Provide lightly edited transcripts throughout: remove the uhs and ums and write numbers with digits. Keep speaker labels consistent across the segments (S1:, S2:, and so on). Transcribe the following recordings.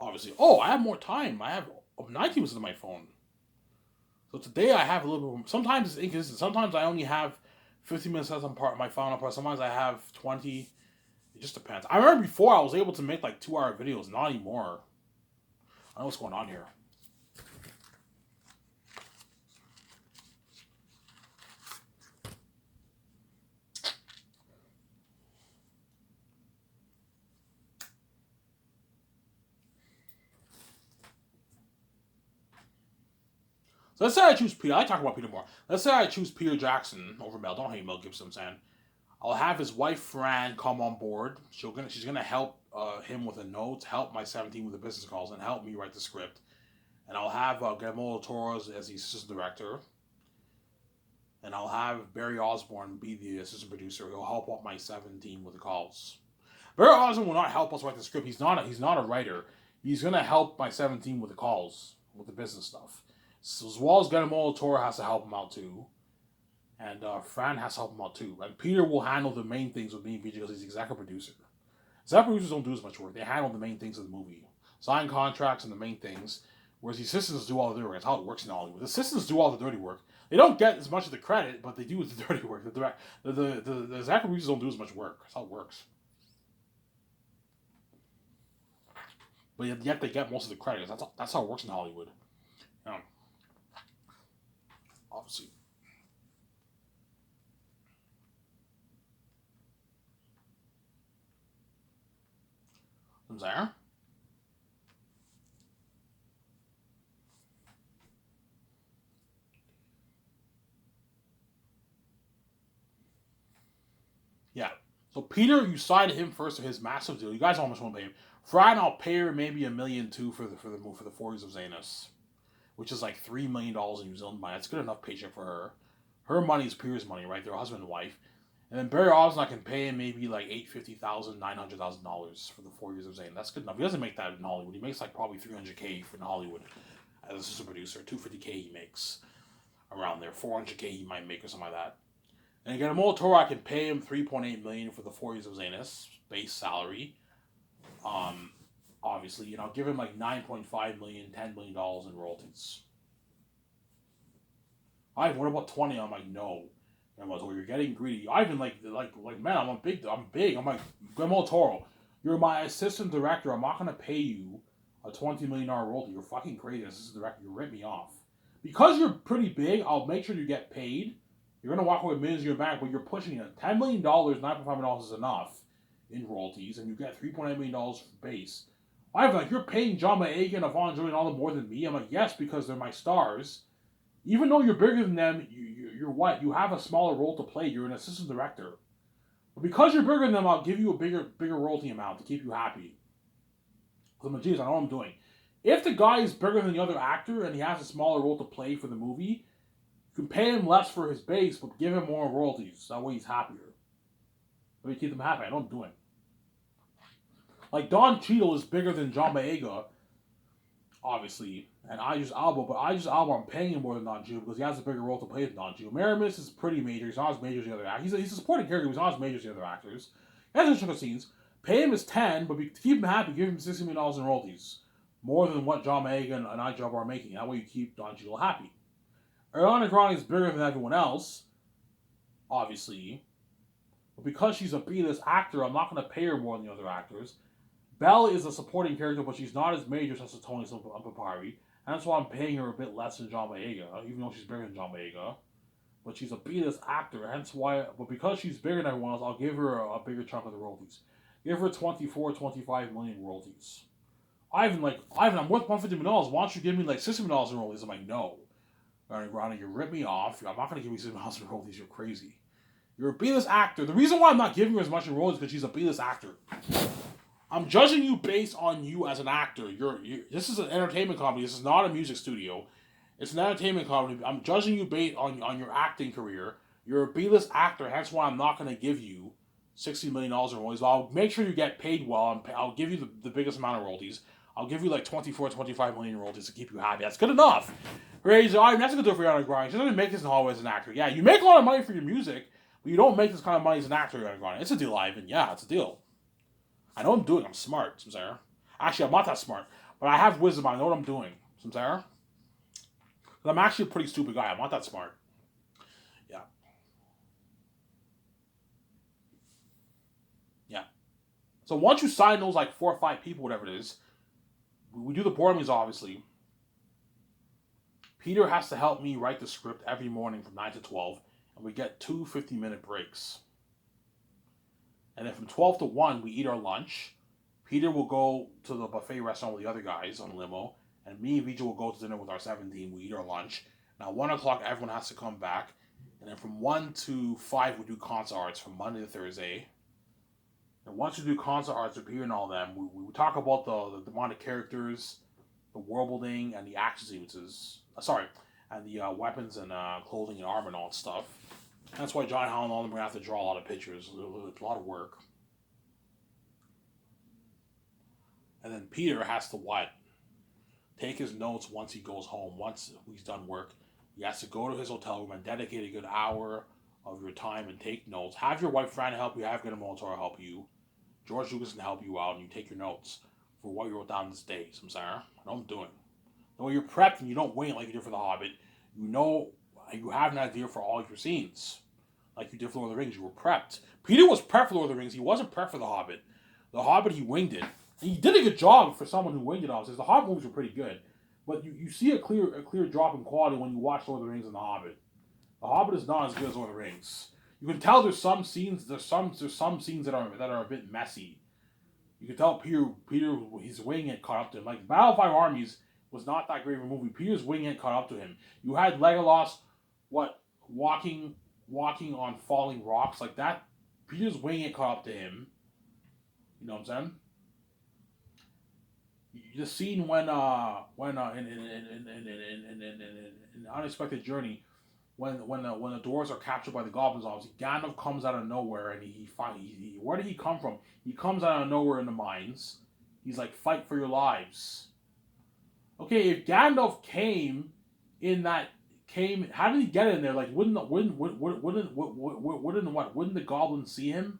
S1: obviously, oh, I have more time. I have 19% of my phone. So today I have a little bit. Sometimes it's inconsistent. Sometimes I only have 15 minutes left on part my final part. Sometimes I have 20. It just depends. I remember before I was able to make like 2 hour videos. Not anymore. I don't know what's going on here. So let's say I choose Peter. I talk about Peter more. Let's say I choose Peter Jackson over Mel. Don't hate Mel Gibson, I'm saying. I'll have his wife Fran come on board. She's gonna help him with the notes, help my 17 with the business calls, and help me write the script. And I'll have Guillermo del Toro as the assistant director. And I'll have Barry Osborne be the assistant producer. He'll help out my 17 with the calls. Barry Osborne will not help us write the script. He's not a writer. He's gonna help my 17 with the calls, with the business stuff. So as well as Guillermo del Toro has to help him out too. And Fran has to help him out too. And Peter will handle the main things with me because he's the executive producer. Executive producers don't do as much work. They handle the main things of the movie. Sign contracts and the main things. Whereas the assistants do all the dirty work. That's how it works in Hollywood. The assistants do all the dirty work. They don't get as much of the credit, but they do the dirty work. The executive producers don't do as much work. That's how it works. But yet they get most of the credit. That's how it works in Hollywood. Obviously. There. Yeah. So Peter, you signed him first to his massive deal. You guys almost won't pay him. Fran, I'll pay her maybe $1 million too for the 4 Years of Zanus, which is like $3 million in New Zealand money. That's good enough paycheck for her. Her money is Peter's money, right? They're husband and wife. And then Barry Osborne, I can pay him maybe like $850,000, $900,000 for the 4 Years of Zane. That's good enough. He doesn't make that in Hollywood. He makes like probably $300K for in Hollywood as a assistant producer. $250K he makes around there. $400K he might make or something like that. And again, Guillermo del Toro, I can pay him $3.8 million for the 4 Years of Zanus base salary. Obviously, and I'll give him like $9.5 million, $10 million in royalties. Ivan, what about 20? I'm like, no. And I was, well, you're getting greedy. Ivan, like, man, I'm big. I'm like, Guillermo del Toro, you're my assistant director. I'm not gonna pay you a $20 million royalty. You're fucking crazy, assistant director. You rip me off. Because you're pretty big, I'll make sure you get paid. You're gonna walk away with millions in your bank, but you're pushing it. $10 million, $9.5 million is enough in royalties, and you get $3.8 million for base. Ivan, like, you're paying John Boyega and Yvonne Joy and all the more than me. I'm like, yes, because they're my stars. Even though you're bigger than them, you're what? You have a smaller role to play. You're an assistant director. But because you're bigger than them, I'll give you a bigger royalty amount to keep you happy. Because I'm a genius, I know what I'm doing. If the guy is bigger than the other actor and he has a smaller role to play for the movie, you can pay him less for his base, but give him more royalties. That way he's happier. That way you keep him happy. I know what I'm doing. Like, Don Cheadle is bigger than John Boyega, obviously, and Idris Elba, but Idris Elba, I'm paying him more than Don Cheadle because he has a bigger role to play than Don Cheadle. Maramis is pretty major. He's not as major as the other actors. He's a supporting character, but he's not as major as the other actors. He has interesting scenes. Pay him his 10, but to keep him happy, give him $60 million in royalties. More than what John Boyega and Idris Elba are making. That way you keep Don Cheadle happy. Ariana Grande is bigger than everyone else, obviously. But because she's a B-list actor, I'm not going to pay her more than the other actors. Belle is a supporting character, but she's not as major as Tony Papari. And that's why I'm paying her a bit less than John Boyega, even though she's bigger than John Boyega. But she's a B-list actor, hence why. But because she's bigger than everyone else, I'll give her a bigger chunk of the royalties. Give her 25 million royalties. Ivan, I'm worth $150 million. Why don't you give me like $60 million in royalties? I'm like, no. Ronnie, you rip me off. I'm not going to give you $60 million in royalties. You're crazy. You're a B-list actor. The reason why I'm not giving her as much in royalties is because she's a B-list actor. I'm judging you based on you as an actor. This is an entertainment company. This is not a music studio. It's an entertainment company. I'm judging you based on your acting career. You're a B-list actor, hence why I'm not going to give you $60 million in royalties. I'll make sure you get paid well. I'll give you the biggest amount of royalties. I'll give you like 25 million royalties to keep you happy. That's good enough. That's a good deal for Ariana Grande. She doesn't make this in Hollywood as an actor. Yeah, you make a lot of money for your music, but you don't make this kind of money as an actor, Ariana Grande. It's a deal, Ivan. Yeah, it's a deal. I know what I'm doing. I'm smart, Sarah. Actually, I'm not that smart. But I have wisdom. I know what I'm doing. Some Sarah. I'm actually a pretty stupid guy. I'm not that smart. Yeah. Yeah. So once you sign those like 4 or 5 people, whatever it is, we do the board meetings obviously. Peter has to help me write the script every morning from 9 to 12, and we get 2 50-minute breaks. And then from 12 to 1, we eat our lunch. Peter will go to the buffet restaurant with the other guys on the limo, and me and Vijay will go to dinner with our 17. We eat our lunch. Now, 1 o'clock, everyone has to come back. And then from 1 to 5, we do concert arts from Monday to Thursday. And once we do concert arts with Peter and all them, we talk about the demonic characters, the world building, and the action sequences. And the weapons and clothing and armor and all that stuff. That's why John Howell and all them are going to have to draw a lot of pictures. It's a lot of work. And then Peter has to what? Take his notes once he goes home. Once he's done work, he has to go to his hotel room and dedicate a good hour of your time and take notes. Have your wife Fran help you. Have Guillermo del Toro help you. George Lucas can help you out, and you take your notes for what you wrote down this day. So I'm sorry, I know what I'm doing. Though you're prepped and you don't wait like you did for The Hobbit, you know you have an idea for all your scenes. Like you did for Lord of the Rings, you were prepped. Peter was prepped for Lord of the Rings. He wasn't prepped for The Hobbit. The Hobbit, he winged it. He did a good job for someone who winged it all. The Hobbit movies were pretty good. But you see a clear drop in quality when you watch Lord of the Rings and The Hobbit. The Hobbit is not as good as Lord of the Rings. You can tell there's some scenes that are a bit messy. You can tell Peter his wing had caught up to him. Like Battle of Five Armies was not that great of a movie. Peter's wing had caught up to him. You had Legolas walking on falling rocks like that. Peter's wing had caught up to him. You know what I'm saying? The scene when in Unexpected Journey, when the dwarves are captured by the goblins, obviously Gandalf comes out of nowhere and where did he come from? He comes out of nowhere in the mines. He's like, fight for your lives. Okay, if Gandalf how did he get in there? Like, wouldn't the goblins see him?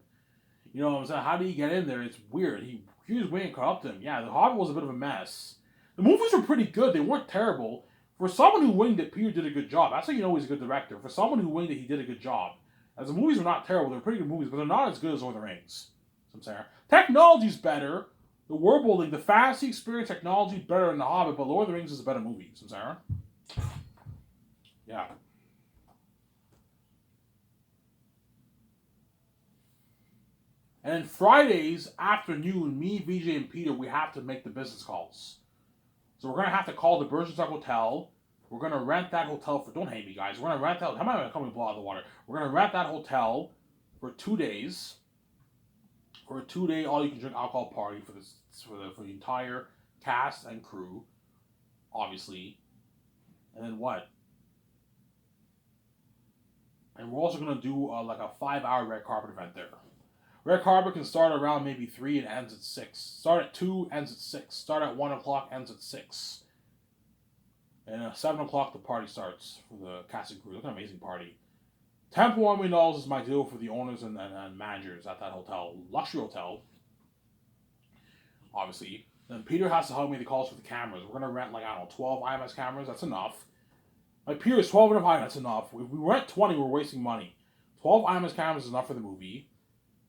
S1: You know what I'm saying? How did he get in there? It's weird. He was waiting caught up to him. Yeah, The Hobbit was a bit of a mess. The movies were pretty good. They weren't terrible. For someone who winged it, Peter did a good job. That's how you know he's a good director. For someone who winged it, he did a good job. As the movies were not terrible. They're pretty good movies, but they're not as good as Lord of the Rings. So I'm saying technology's better. The world building, the fantasy experience, technology is better than The Hobbit, but Lord of the Rings is a better movie. So I'm saying, yeah. And then Fridays afternoon, me, Vijay, and Peter, we have to make the business calls. So we're going to have to call the Bürgenstock Hotel. We're going to rent that hotel for... Don't hate me, guys. We're going to rent that... How am I going to come and blow out the water? We're going to rent that hotel for 2 days. For a 2-day all-you-can-drink alcohol party for the entire cast and crew, obviously. And then what? And we're also going to do like a 5-hour red carpet event there. Red carpet can start around maybe 3 and ends at 6. Start at 2, ends at 6. Start at 1 o'clock, ends at 6. And at 7 o'clock, the party starts for the cast and crew. Look at an amazing party. $10.1 million is my deal for the owners and managers at that hotel. Luxury hotel, obviously. Then Peter has to help me with the calls for the cameras. We're going to rent, 12 IMAX cameras. That's enough. Like, Peter is 12 and a half. That's enough. If we rent 20, we're wasting money. 12 IMAX cameras is enough for the movie.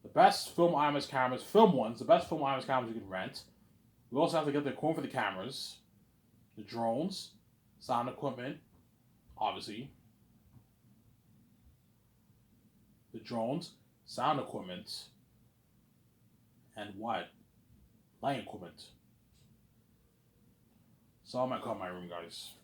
S1: The best film IMAX cameras, the best film IMAX cameras you can rent. We also have to get the equipment for the cameras, the drones, sound equipment, obviously. The drones, sound equipment, and what? Light equipment. So I'm gonna call my room, guys.